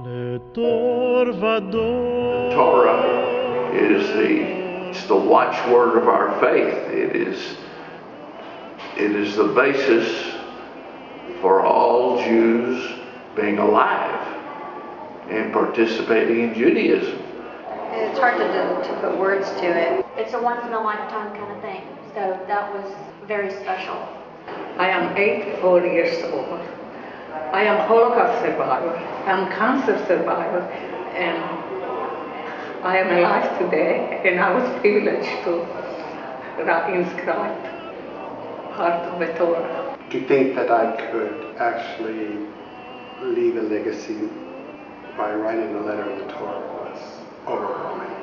The Torah is the watchword of our faith. It is the basis for all Jews being alive and participating in Judaism. It's hard to put words to it. It's a once-in-a-lifetime kind of thing. So that was very special. I am 84 years old. I am Holocaust survivor. I'm cancer survivor. And I am alive today. And I was privileged to inscribe part of the Torah. To think that I could actually leave a legacy by writing a letter of the Torah was overwhelming.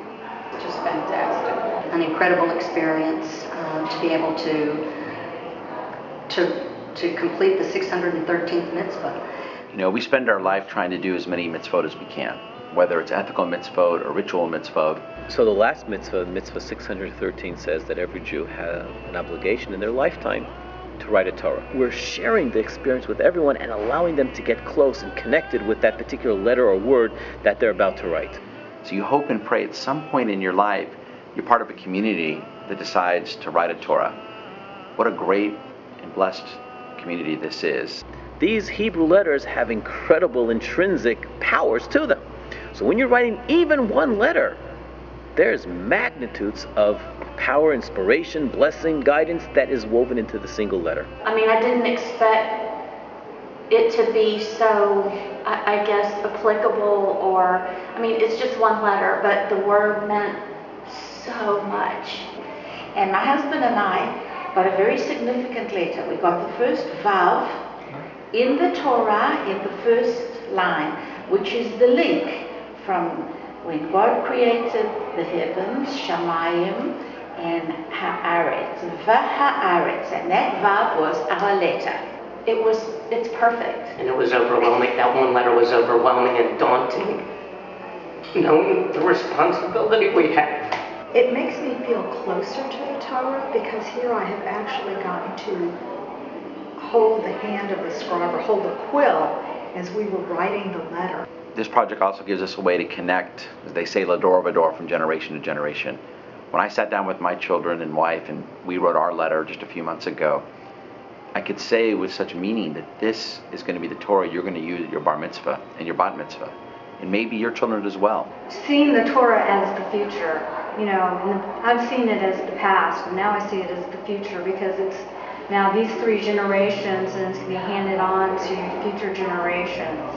Just fantastic. An incredible experience to be able to complete the 613th mitzvah. You know, we spend our life trying to do as many mitzvot as we can, whether it's ethical mitzvot or ritual mitzvot. So the last mitzvah, mitzvah 613, says that every Jew has an obligation in their lifetime to write a Torah. We're sharing the experience with everyone and allowing them to get close and connected with that particular letter or word that they're about to write. So you hope and pray at some point in your life you're part of a community that decides to write a Torah. What a great and blessed community this is. These Hebrew letters have incredible intrinsic powers to them. So when you're writing even one letter, there's magnitudes of power, inspiration, blessing, guidance that is woven into the single letter. I mean, I didn't expect it to be so, I guess, applicable, or, I mean, it's just one letter, but the word meant so much. And my husband and I got a very significant letter. We got the first vav in the Torah in the first line, which is the link from when God created the heavens, Shamayim, and Haaretz, V'Haaretz, and that vav was our letter. It's perfect. And it was overwhelming. That one letter was overwhelming and daunting, knowing the responsibility we have. It makes me feel closer to the Torah because here I have actually gotten to hold the hand of the scribe or hold the quill as we were writing the letter. This project also gives us a way to connect, as they say, l'dor v'dor, from generation to generation. When I sat down with my children and wife and we wrote our letter just a few months ago, I could say with such meaning that this is going to be the Torah you're going to use at your bar mitzvah and your bat mitzvah, and maybe your children as well. Seeing the Torah as the future, you know, I've seen it as the past, and now I see it as the future because it's now these three generations and it's going to be handed on to future generations.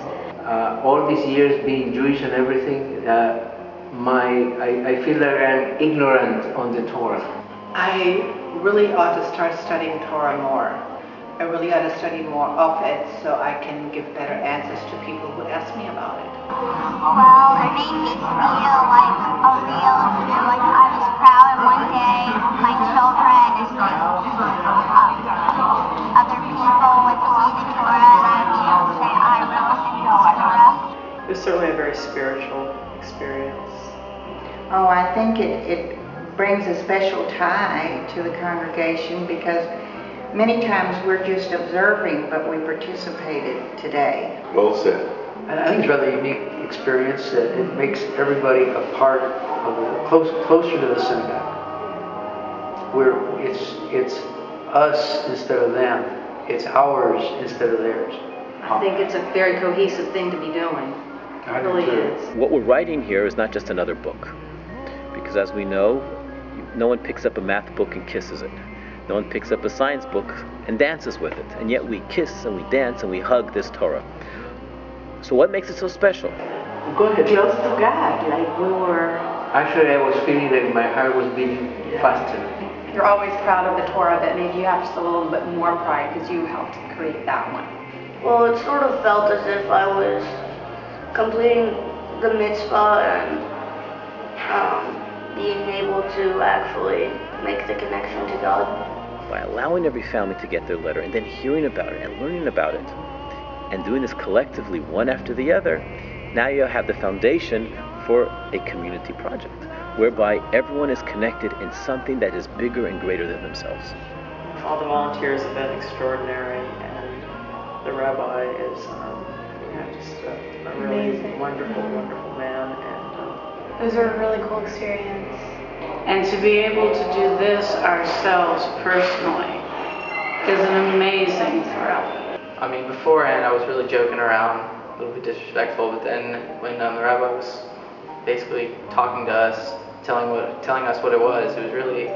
All these years being Jewish and everything, I feel that I'm ignorant on the Torah. I really ought to start studying Torah more. I really ought to study more of it so I can give better answers to people who ask me about it. Well, it made me feel like a real Jew. Like I was proud, and one day my children and other people would see the Torah and I'd be able to say, I wrote the Torah. It was certainly a very spiritual experience. Oh, I think it brings a special tie to the congregation because many times we're just observing, but we participated today. Well said. And I think it's a rather unique experience that it makes everybody a part of closer to the synagogue. Where it's us instead of them. It's ours instead of theirs. I think it's a very cohesive thing to be doing. It really is. What we're writing here is not just another book. Because as we know, no one picks up a math book and kisses it. No one picks up a science book and dances with it. And yet we kiss and we dance and we hug this Torah. So what makes it so special? Go ahead. Close to God, like we were. Actually, I was feeling that my heart was beating faster. You're always proud of the Torah, but maybe you have just a little bit more pride because you helped create that one. Well, it sort of felt as if I was completing the mitzvah and being able to actually make the connection to God. By allowing every family to get their letter and then hearing about it and learning about it and doing this collectively one after the other, now you have the foundation for a community project whereby everyone is connected in something that is bigger and greater than themselves. All the volunteers have been extraordinary, and the rabbi is just a really amazing. wonderful, wonderful man. And it was a really cool experience. And to be able to do this ourselves personally is an amazing thrill. I mean, beforehand I was really joking around, a little bit disrespectful, but then when the rabbi was basically talking to us, telling us what it was really,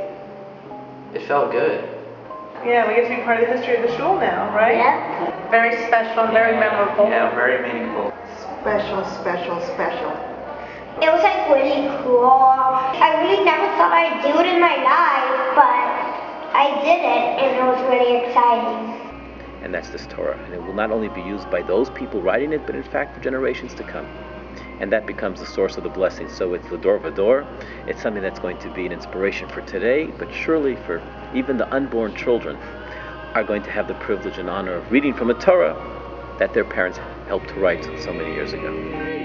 it felt good. Yeah, we get to be part of the history of the shul now, right? Yeah. Very special and very memorable. Yeah, very meaningful. Special, special, special. It was like really cool. I really never thought I'd do it in my life, but I did it and it was really exciting. And that's this Torah. And it will not only be used by those people writing it, but in fact for generations to come. And that becomes the source of the blessing. So it's L'dor Vador. It's something that's going to be an inspiration for today, but surely for even the unborn children are going to have the privilege and honor of reading from a Torah that their parents helped to write so many years ago.